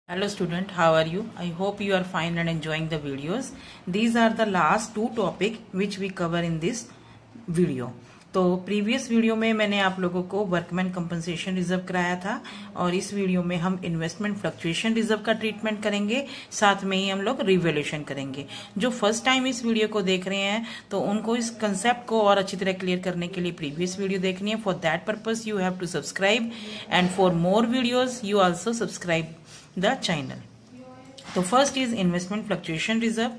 Hello student, how are you? I hope you are fine and enjoying the videos. These are the last two topic which we cover in this video. तो previous video में मैंने आप लोगों को workman compensation reserve कराया था और इस वीडियो में हम इन्वेस्टमेंट फ्लक्चुएशन रिजर्व का ट्रीटमेंट करेंगे, साथ में ही हम लोग रिवैल्यूएशन करेंगे। जो फर्स्ट टाइम इस वीडियो को देख रहे हैं तो उनको इस कंसेप्ट को और अच्छी तरह क्लियर करने के लिए प्रीवियस वीडियो देखनी है। For that purpose you have to subscribe and for more videos you also subscribe the channel. So first is investment fluctuation reserve.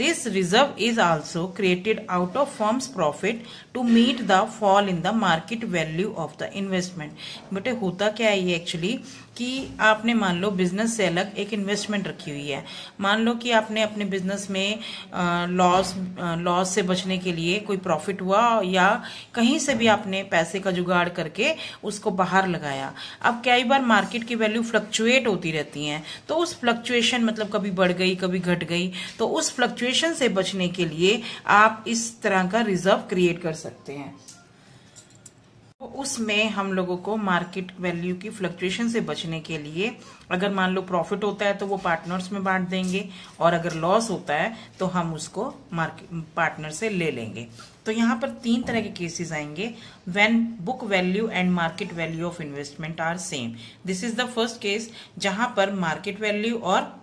This reserve is also created out of firm's profit to meet the fall in the market value of the investment. बेटे होता क्या है ये actually कि आपने मान लो business से अलग एक इन्वेस्टमेंट रखी हुई है। मान लो कि आपने अपने बिजनेस में लॉस से बचने के लिए कोई प्रॉफिट हुआ या कहीं से भी आपने पैसे का जुगाड़ करके उसको बाहर लगाया। अब कई बार मार्केट की वैल्यू फ्लक्चुएट होती रहती है, तो उस फ्लक्चुएशन मतलब कभी बढ़ गई कभी घट गई, तो उस फ्लक्चुएशन से बचने के लिए आप इस तरह का रिजर्व क्रिएट कर सकते हैं। तो उसमें हम लोगों को मार्केट वैल्यू की फ्लक्चुएशन से बचने के लिए अगर मान लो प्रॉफिट होता है तो वो पार्टनर्स में बांट देंगे और अगर लॉस होता है तो हम उसको पार्टनर से ले लेंगे। तो यहाँ पर तीन तरह के केसेस आएंगे। When book value and market value of investment are same, this is the first case जहां पर मार्केट वैल्यू और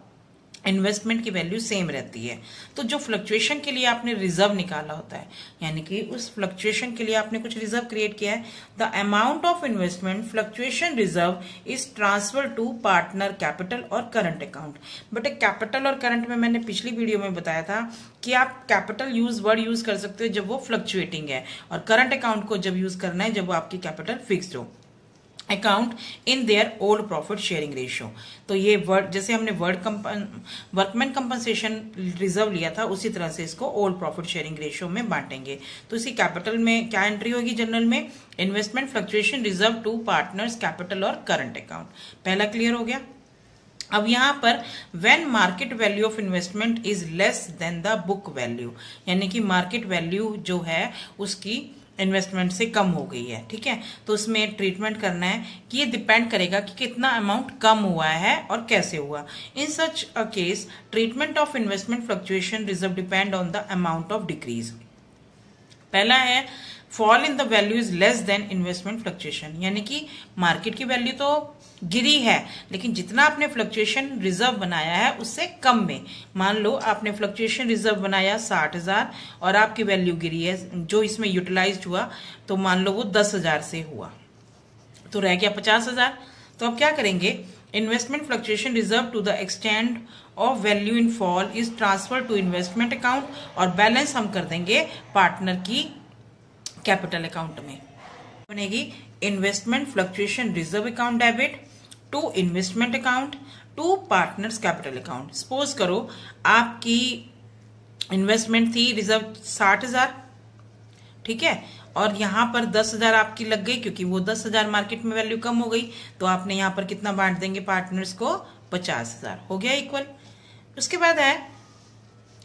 इन्वेस्टमेंट की वैल्यू सेम रहती है। तो जो फ्लक्चुएशन के लिए आपने रिजर्व निकाला होता है, यानी कि उस फ्लक्चुएशन के लिए आपने कुछ रिजर्व क्रिएट किया है, the amount of investment fluctuation reserve is transfer to partner capital और करंट अकाउंट। बट कैपिटल और करंट में मैंने पिछली वीडियो में बताया था कि आप कैपिटल वर्ड यूज कर सकते हो जब वो फ्लक्चुएटिंग है और करंट अकाउंट को जब यूज करना है जब वो आपकी कैपिटल फिक्स्ड हो। Account in their old profit sharing ratio. तो ये वर्ड जैसे हमने वर्कमैन कंपनसेशन रिजर्व लिया था उसी तरह से इसको ओल्ड प्रॉफिट शेयरिंग रेशियो में बांटेंगे। तो इसी कैपिटल में क्या एंट्री होगी जनरल में, investment fluctuation reserve to partners capital और करंट अकाउंट। पहला क्लियर हो गया। अब यहां पर when market value of investment is less than the book value, यानी कि मार्केट वैल्यू जो है उसकी इन्वेस्टमेंट से कम हो गई है, ठीक है। तो उसमें ट्रीटमेंट करना है कि ये डिपेंड करेगा कि कितना अमाउंट कम हुआ है और कैसे हुआ। In such a case treatment of investment fluctuation reserve depend on the amount of decrease. पहला है fall in the value is less than investment fluctuation, यानी कि मार्केट की वैल्यू तो गिरी है लेकिन जितना आपने फ्लक्चुएशन रिजर्व बनाया है उससे कम में। मान लो आपने फ्लक्चुएशन रिजर्व बनाया 60,000 और आपकी वैल्यू गिरी है, जो इसमें यूटिलाइज्ड हुआ तो मान लो वो 10,000 से हुआ तो रह गया 50,000। तो अब क्या करेंगे, investment fluctuation reserve to the extent of value in fall is transfer to investment account और बैलेंस हम कर देंगे पार्टनर की कैपिटल अकाउंट में। बनेगी investment fluctuation reserve account debit to investment account to partners capital account. Suppose करो आपकी investment थी रिजर्व 60,000, ठीक है, और यहां पर 10,000 आपकी लग गई क्योंकि वो 10,000 मार्केट में वैल्यू कम हो गई, तो आपने यहां पर कितना बांट देंगे पार्टनर्स को, 50,000 हो गया इक्वल। उसके बाद है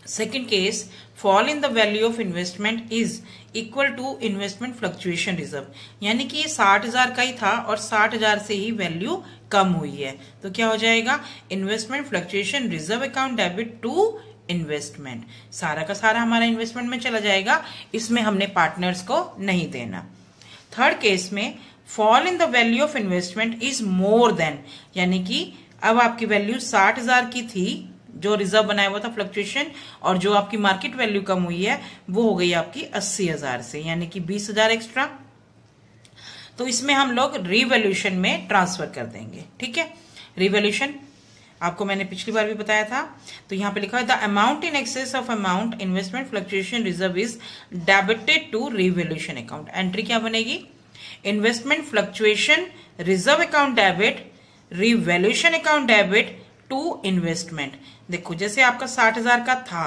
second case, fall in the value of investment is equal to investment fluctuation reserve, यानी कि ये 60,000 का ही था और 60,000 से ही वैल्यू कम हुई है, तो क्या हो जाएगा, investment fluctuation reserve account debit to investment. सारा का सारा हमारा इन्वेस्टमेंट में चला जाएगा, इसमें हमने पार्टनर्स को नहीं देना। थर्ड केस में fall in the value of investment is more than, यानी कि अब आपकी वैल्यू 60,000 की थी जो रिजर्व बनाया हुआ था फ्लक्चुएशन, और जो आपकी मार्केट वैल्यू कम हुई है वो हो गई आपकी 80,000 से, यानी कि 20,000 एक्स्ट्रा। तो इसमें हम लोग रिवैल्यूएशन में ट्रांसफर कर देंगे, ठीक है। रिवैल्यूएशन आपको मैंने पिछली बार भी बताया था। तो यहां पे लिखा है the amount in excess of amount investment fluctuation reserve is debited to revaluation account. Entry क्या बनेगी, investment fluctuation reserve account debit revaluation account debit to investment. देखो जैसे आपका 60,000 का था,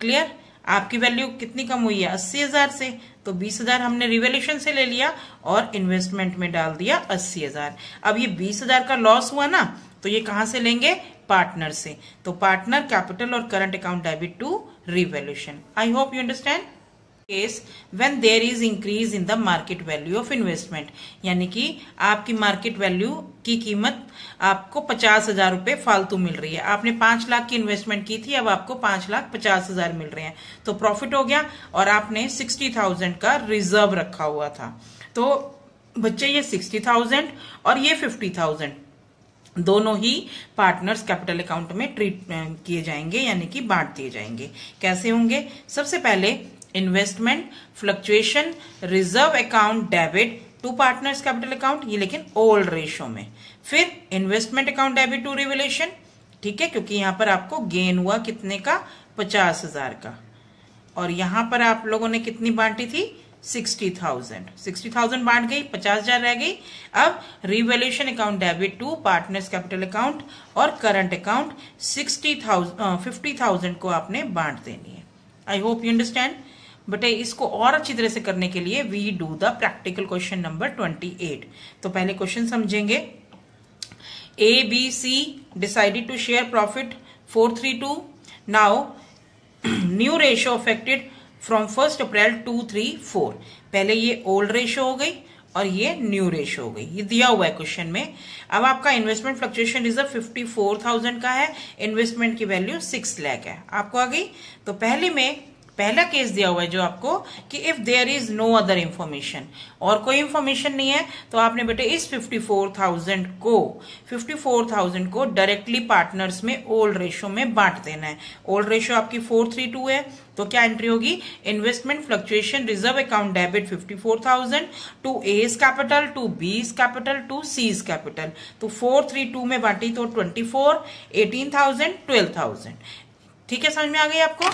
क्लियर, आपकी वैल्यू कितनी कम हुई है 80,000 से, तो 20,000 हमने रिवैल्यूएशन से ले लिया और इन्वेस्टमेंट में डाल दिया 80,000। अब ये 20,000 का लॉस हुआ ना, तो ये कहां से लेंगे, पार्टनर से। तो पार्टनर कैपिटल और current account debit to revaluation. I hope you understand. Case when there is increase in the market value of investment, यानी कि आपकी मार्केट वैल्यू की कीमत आपको 50,000 रुपए फालतू मिल रही है। आपने 5 लाख की इन्वेस्टमेंट की थी, अब आपको 5,50,000 मिल रहे हैं, तो प्रॉफिट हो गया। और आपने 60,000 का रिजर्व रखा हुआ था। तो बच्चे ये 60,000 और ये 50,000 दोनों ही पार्टनर्स कैपिटल अकाउंट में ट्रीट किए जाएंगे, यानी कि बांट दिए जाएंगे। कैसे होंगे? सबसे पहले investment fluctuation reserve account debit to partners capital account, ये लेकिन ओल्ड रेशो में। फिर investment account debit to revaluation, ठीक है, क्योंकि यहां पर आपको गेन हुआ कितने का? 50,000 का। और यहां पर आप लोगों ने कितनी बांटी थी? 60,000 बांट गई, 50,000 रह गई। अब revaluation account debit to partners capital account और करंट अकाउंट 50,000 को आपने बांट देनी है। I hope you understand. But इसको और अच्छी तरह से करने के लिए we do the practical question number 28। तो पहले क्वेश्चन समझेंगे। A B C decided to share profit 432। Now new ratio affected from 1 April 234। पहले ये ओल्ड रेशियो हो गई और ये न्यू रेशियो हो गई, ये दिया हुआ है क्वेश्चन में। अब आपका इन्वेस्टमेंट फ्लक्चुएशन रिजर्व 54,000 का है, इन्वेस्टमेंट की वैल्यू 6 लाख है। आपको आ गई। तो पहला केस दिया हुआ है जो आपको कि if there is no other information, और कोई इंफॉर्मेशन नहीं है, तो आपने बेटे इस 54,000 को डायरेक्टली पार्टनर्स में ओल्ड रेशो में बांट देना है। ओल्ड रेशो आपकी 432 है, तो क्या एंट्री होगी? Investment fluctuation reserve account debit 54,000 to A's capital to B's capital to C's capital. तो 432 में बांटी तो 24, 18,000, 12,000। ठीक है, समझ में आ गई आपको।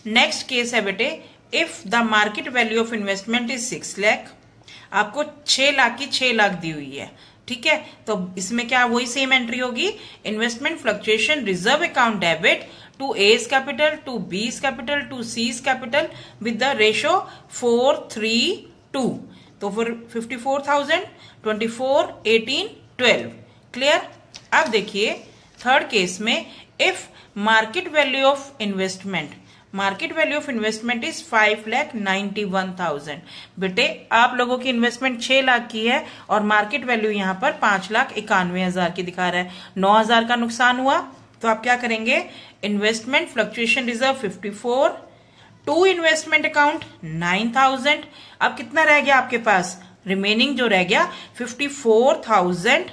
नेक्स्ट केस है बेटे, if the market value of investment is 6 lakh. आपको 6 लाख की 6 लाख दी हुई है, ठीक है। तो इसमें क्या वही सेम एंट्री होगी, investment fluctuation reserve account debit to A's capital to B's capital to C's capital with the ratio 432। तो फिर 54,000, 24, 18, 12। क्लियर। अब देखिए थर्ड केस में, if market value of investment is 5,91,000। बेटे आप लोगों की इन्वेस्टमेंट 6 लाख की है और मार्केट वैल्यू यहां पर 5,91,000 की दिखा रहा है। 9,000 का नुकसान हुआ, तो आप क्या करेंगे? Investment fluctuation reserve 54 to investment account 9,000। अब कितना रह गया आपके पास? रिमेनिंग जो रह गया 54,000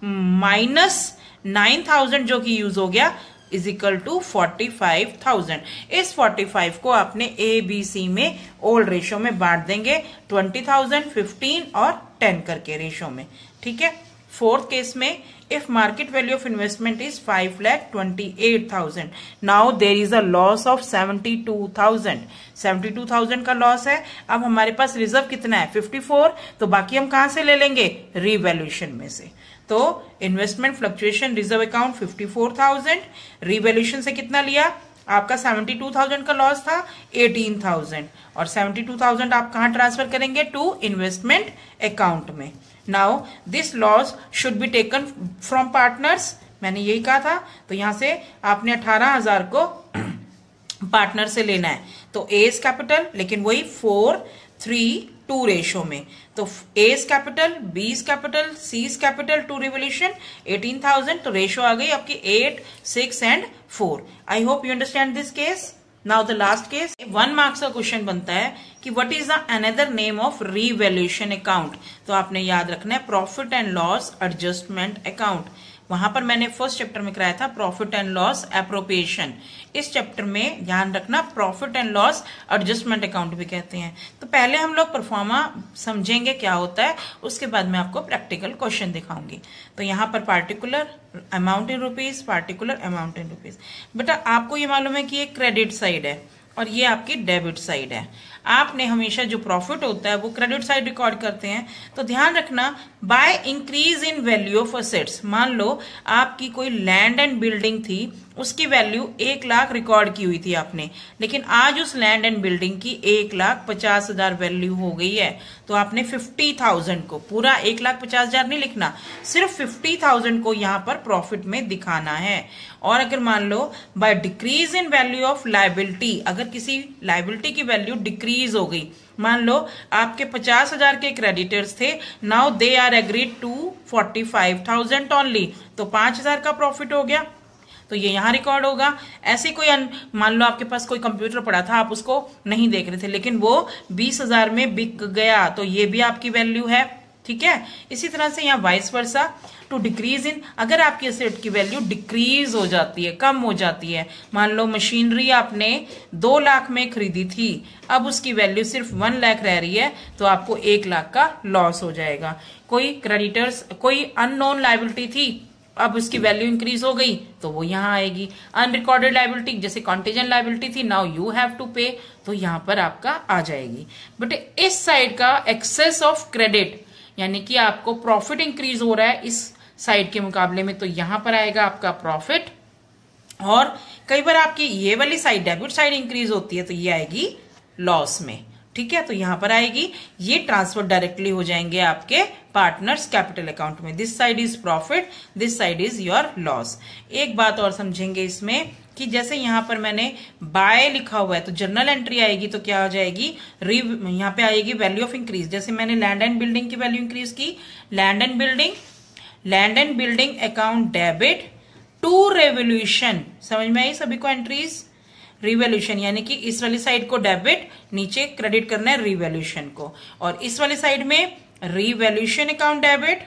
माइनस 9,000 जो कि यूज हो गया इज इक्वल टू 45,000। इस 45 को आपने ए बी सी में ओल्ड रेशो में बांट देंगे, 20,000, 15 और 10 करके रेशो में। ठीक है। फोर्थ केस में, if market value of investment is 5,28,000, now there is a loss of 72,000। 72,000 का लॉस है। अब हमारे पास रिजर्व कितना है? 54। तो बाकी हम कहां से ले लेंगे? रीवैल्यूएशन में से। तो investment fluctuation reserve account 54,000, revaluation से कितना लिया? आपका 72,000 का लॉस था, 18,000, और 72,000 आप कहां ट्रांसफर करेंगे? टू इन्वेस्टमेंट अकाउंट में। Now this loss should be taken from partners, मैंने यही कहा था। तो यहां से आपने 18,000 को पार्टनर से लेना है। तो एज कैपिटल, लेकिन वही 4:3:2 रेशो में। तो A's capital, B's capital, C's capital to revaluation 18,000। तो रेशो आ गई आपकी 8, 6 and 4। I hope you understand this case. Now the last case, 1 marks का क्वेश्चन बनता है कि what is the another name of revaluation account. तो आपने याद रखना है profit and loss adjustment account. वहां पर मैंने फर्स्ट चैप्टर में कराया था प्रॉफिट एंड लॉस एप्रोप्रिएशन। इस चैप्टर में ध्यान रखना profit and loss adjustment account भी कहते हैं। तो पहले हम लोग परफॉर्मा समझेंगे क्या होता है, उसके बाद मैं आपको प्रैक्टिकल क्वेश्चन दिखाऊंगी। तो यहाँ पर particular amount in rupees, particular amount in rupees. बेटा आपको ये मालूम है कि ये क्रेडिट साइड है और ये आपकी डेबिट साइड है। आपने हमेशा जो प्रॉफिट होता है वो क्रेडिट साइड रिकॉर्ड करते हैं। तो ध्यान रखना, by increase in value of assets, मान लो आपकी कोई लैंड एंड बिल्डिंग थी, उसकी वैल्यू 1 लाख रिकॉर्ड की हुई थी आपने, लेकिन आज उस लैंड एंड बिल्डिंग की 1,50,000 वैल्यू हो गई है। तो आपने 50,000 को, पूरा 1,50,000 नहीं लिखना, सिर्फ 50,000 को यहाँ पर प्रॉफिट में दिखाना है। और अगर मान लो by decrease in value of liability, अगर किसी लायबिलिटी की वैल्यू डिक्रीज हो गई, मान लो आपके 50,000 के क्रेडिटर्स थे, now they are agreed to 45,000 only, तो 5,000 का प्रॉफिट हो गया, तो ये यहां रिकॉर्ड होगा। ऐसे कोई मान लो आपके पास कोई कंप्यूटर पड़ा था, आप उसको नहीं देख रहे थे, लेकिन वो 20,000 में बिक गया, तो ये भी आपकी वैल्यू है। ठीक है, इसी तरह से यहाँ vice versa to decrease in, अगर आपकी एसेट की वैल्यू डिक्रीज हो जाती है, कम हो जाती है, मान लो मशीनरी आपने 2 लाख में खरीदी थी, अब उसकी वैल्यू सिर्फ 1 लाख रह रही है, तो आपको 1 लाख का लॉस हो जाएगा। कोई क्रेडिटर्स, कोई अननोन लायबिलिटी थी, अब उसकी वैल्यू इंक्रीज हो गई, तो वो यहां आएगी। अनरिकॉर्डेड लायबिलिटी जैसे कॉन्टेजेंट लायबिलिटी थी, नाउ यू हैव टू पे, तो यहां पर आपका आ जाएगी। बट इस साइड का एक्सेस ऑफ क्रेडिट, यानी कि आपको प्रॉफिट इंक्रीज हो रहा है इस साइड के मुकाबले में, तो यहां पर आएगा आपका प्रॉफिट। और कई बार आपकी ये वाली साइड, डेबिट साइड इंक्रीज होती है, तो ये आएगी लॉस में। ठीक है, तो यहां पर आएगी, ये ट्रांसफर डायरेक्टली हो जाएंगे आपके पार्टनर्स कैपिटल अकाउंट में। This side is profit, this side is your loss. एक बात और समझेंगे इसमें कि जैसे यहां पर मैंने बाय लिखा हुआ है, तो जर्नल एंट्री आएगी तो क्या हो जाएगी, यहां पे आएगी वैल्यू ऑफ इंक्रीज। जैसे मैंने लैंड एंड बिल्डिंग की वैल्यू इंक्रीज की, land and building account debit to revaluation, समझ में आई सभी को एंट्रीज। रिवोल्यूशन यानी कि इस वाली साइड को डेबिट, नीचे क्रेडिट करना है रिवोल्यूशन को, और इस वाली साइड में revaluation account debit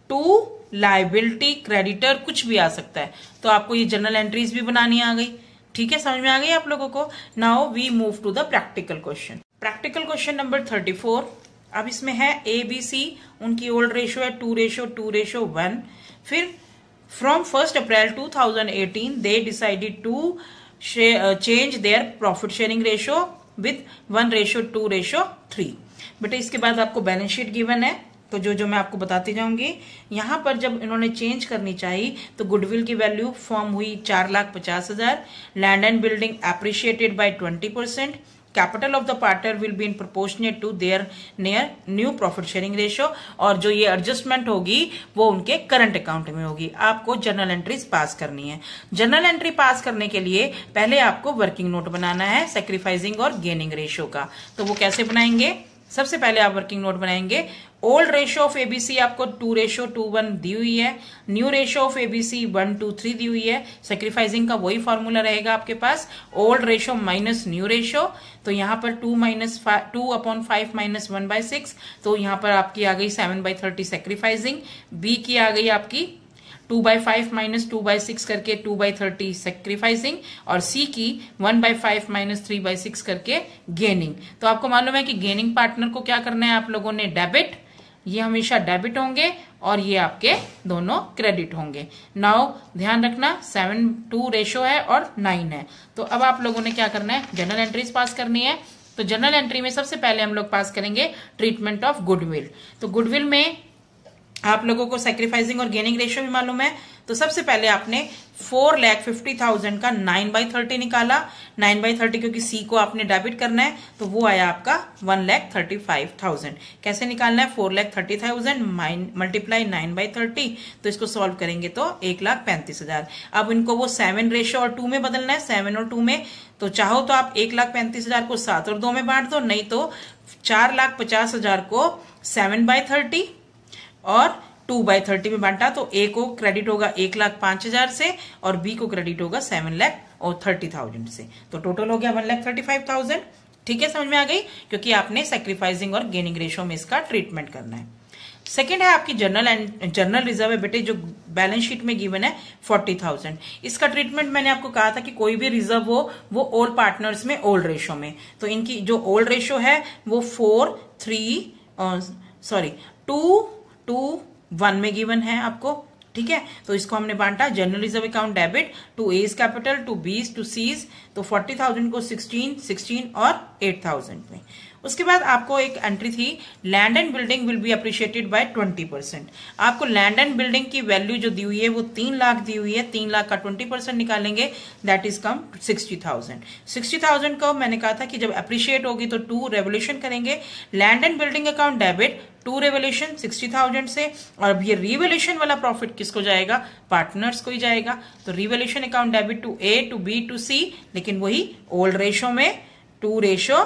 to liability creditor, कुछ भी आ सकता है। तो आपको ये जर्नल एंट्रीज भी बनानी आ गई। ठीक है, समझ में आ गई आप लोगों को। Now we move to the practical question. Practical question number 34। अब इसमें है ABC, उनकी ओल्ड रेशियो है 2:1। फिर from 1st April 2018 they decided to change their profit sharing ratio with 1:2:3। बेटा इसके बाद आपको बैलेंस शीट गिवन है, तो जो मैं आपको बताती जाऊंगी। यहां पर जब इन्होंने चेंज करनी चाहिए, तो गुडविल की वैल्यू फॉर्म हुई 4,50,000, land and building appreciated by 20%, capital of the partner will be in proportionate to their near new profit sharing ratio, और जो ये एडजस्टमेंट होगी वो उनके करंट अकाउंट में होगी। आपको जर्नल एंट्रीज पास करनी है। जर्नल एंट्री पास करने के लिए पहले आपको वर्किंग नोट बनाना है सैक्रिफाइसिंग और गेनिंग रेशियो का। तो वो कैसे बनाएंगे, सबसे पहले आप वर्किंग नोट बनाएंगे। ओल्ड रेशियो ऑफ ABC आपको 2:1 दी हुई है, न्यू रेशियो ऑफ ABC 1:3 दी हुई है। सैक्रिफाइसिंग का वही फॉर्मूला रहेगा आपके पास, old ratio minus new ratio, तो यहाँ पर 2/5 माइनस 1/6, तो यहाँ पर आपकी आ गई 7/30 सैक्रिफाइसिंग। B की आ गई आपकी 2/5 माइनस 2/6 करके 2/30 सैक्रिफाइसिंग, और C की 1/5 माइनस 3/6 करके गेनिंग। तो आपको मालूम है कि गेनिंग पार्टनर को क्या करना है आप लोगों ने, डेबिट, ये हमेशा डेबिट होंगे, और ये आपके दोनों क्रेडिट होंगे। नाउ ध्यान रखना 7:2 रेशियो है और 9 है। तो अब आप लोगों ने क्या करना है, जनरल एंट्रीज पास करनी है। तो जनरल एंट्री में सबसे पहले हम लोग पास करेंगे ट्रीटमेंट ऑफ गुडविल। तो गुडविल में आप लोगों को सैक्रिफाइसिंग और गेनिंग रेशियो भी मालूम है। तो सबसे पहले आपने 4,50,000 का 9/30 निकाला। 9/30 क्योंकि C को आपने डेबिट करना है, तो वो आया आपका 1,35,000। कैसे निकालना है, 4,30,000 मल्टीप्लाई 9/30, तो इसको सॉल्व करेंगे तो 1,35,000। अब इनको वो 7 रेशियो और 2 में बदलना है, 7 और 2 में। तो चाहो तो आप 1,35,000 को 7 और 2 में बांट दो, नहीं तो 4,50,000 को 7/30 और 2/30 में बांटा, तो A को क्रेडिट होगा 1,05,000 से, और B को क्रेडिट होगा 7,30,000 से। तो टोटल हो गया 1,35,000। ठीक है, समझ में आ गई, क्योंकि आपने सैक्रिफाइसिंग और गेनिंग रेशियो में इसका ट्रीटमेंट करना है। सेकेंड है आपकी जर्नल रिजर्व है बेटे, जो बैलेंस शीट में गिवन है 40,000। इसका ट्रीटमेंट मैंने आपको कहा था कि कोई भी रिजर्व हो वो ऑल पार्टनर्स में ओल्ड रेशियो में। तो इनकी जो ओल्ड रेशियो है वो 2:1 में गिवन है आपको। ठीक है, तो इसको हमने बांटा, general reserve account debit to A's capital to B's to C's, तो 40,000 को 16 और 8,000 में। उसके बाद आपको एक एंट्री थी, land and building will be appreciated by 20%। आपको लैंड एंड बिल्डिंग की वैल्यू जो दी हुई है वो 3 लाख दी हुई है, 3 लाख का 20% निकालेंगे, दैट इज कम 60,000। 60,000 को मैंने कहा था कि जब अप्रिशिएट होगी तो 2 रेवोल्यूशन करेंगे। Land and building account debit 2 revolution 60,000 से, और अब ये रिवोल्यूशन वाला प्रॉफिट किसको जाएगा, पार्टनर्स को ही जाएगा। तो revaluation account debit to A to B to C, लेकिन वही ओल्ड रेशियो में 2:1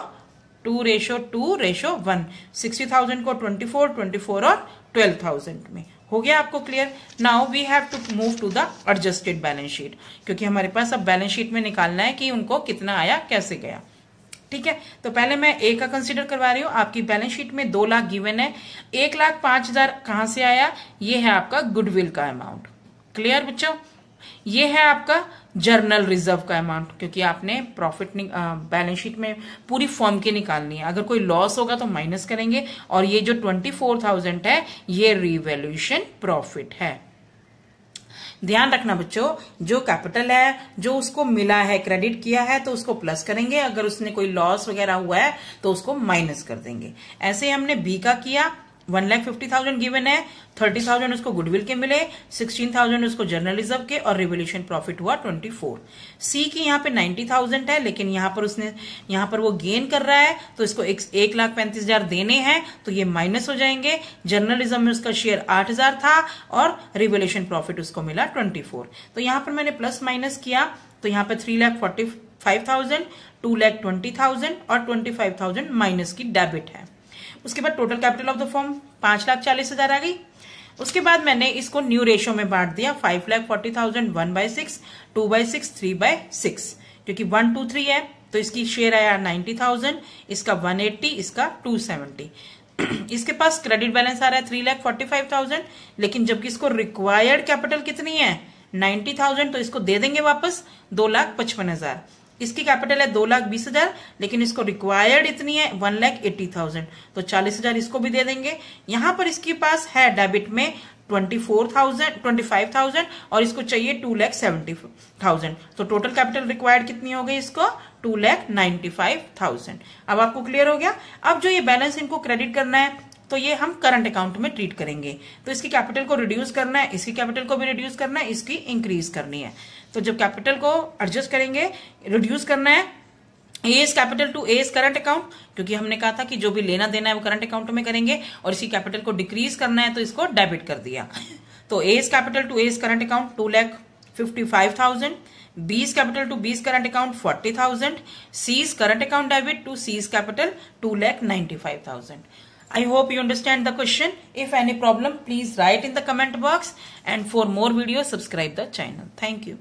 2:2:1, 60,000 को 24, 24 और 12,000 में। हो गया आपको clear? Now we have to move to the adjusted balance sheet, क्योंकि हमारे पास अब बैलेंस शीट में निकालना है कि उनको कितना आया, कैसे गया। ठीक है, तो पहले मैं ए का कंसीडर करवा रही हूँ। आपकी बैलेंस शीट में 2 लाख गिवन है। 1,05,000 कहां से आया? ये है आपका गुडविल का अमाउंट। क्लियर बच्चों? ये है आपका जर्नल रिजर्व का अमाउंट, क्योंकि आपने प्रॉफिट बैलेंस शीट में पूरी फॉर्म की निकालनी है। अगर कोई लॉस होगा तो माइनस करेंगे, और ये जो 24,000 है ये रिवैल्यूएशन प्रॉफिट है। ध्यान रखना बच्चों, जो कैपिटल है जो उसको मिला है, क्रेडिट किया है, तो उसको प्लस करेंगे। अगर उसने कोई लॉस वगैरह हुआ है तो उसको माइनस कर देंगे। ऐसे ही हमने बी का किया। 1,50,000 गिवन है, 30,000 उसको गुडविल के मिले, 16,000 उसको जर्नल रिजर्व के, और रिवोल्यूशन प्रॉफिट हुआ 24। सी की यहाँ पे 90,000 है, लेकिन यहाँ पर वो गेन कर रहा है, तो इसको 1,35,000 देने हैं, तो ये माइनस हो जाएंगे। जर्नल रिजर्व में उसका शेयर 8,000 था और रिवोल्यूशन प्रॉफिट उसको मिला 24। तो यहाँ पर मैंने प्लस माइनस किया, तो यहाँ पे 3,45,000, 2,20,000 और 25,000 माइनस की डेबिट है। उसके बाद total capital of the firm 5,40,000 आ गई। उसके बाद मैंने इसको न्यू रेशियो में बांट दिया। 5,40,000 1/6, 2/6, 3/6, क्योंकि 1, 2, 3 है, तो इसकी शेयर आया 90,000, इसका 180, इसका 270। इसके पास क्रेडिट बैलेंस आ रहा है 3,45,000, लेकिन जबकि इसको रिक्वायर्ड कैपिटल कितनी है 90,000, तो इसको दे देंगे वापस 2,55,000। इसकी कैपिटल है 2,20,000, लेकिन इसको रिक्वायर्ड इतनी है 1,80,000, तो 40,000 इसको भी दे देंगे। यहां पर इसके पास है डेबिट में 25,000 और इसको चाहिए 2,70,000, तो टोटल कैपिटल रिक्वायर्ड कितनी हो गई इसको 2,95,000। अब आपको क्लियर हो गया? अब जो ये बैलेंस इनको क्रेडिट करना है, तो ये हम करंट अकाउंट में ट्रीट करेंगे। तो इसकी कैपिटल को रिड्यूस करना है, इसकी कैपिटल को भी रिड्यूस करना है, इसकी इंक्रीज करनी है। तो जब कैपिटल को एडजस्ट करेंगे, रिड्यूस करना है, A's capital to A's current account, क्योंकि हमने कहा था कि जो भी लेना देना है वो करंट अकाउंट में करेंगे, और इसी कैपिटल को डिक्रीज करना है तो इसको डेबिट कर दिया। तो A's capital to A's current account 2,55,000, B's capital to B's current account 40,000, C's current account debit to C's capital 2,95,000. I hope you understand the question. If any problem, please write in the comment box, and for more videos, subscribe the channel. Thank you.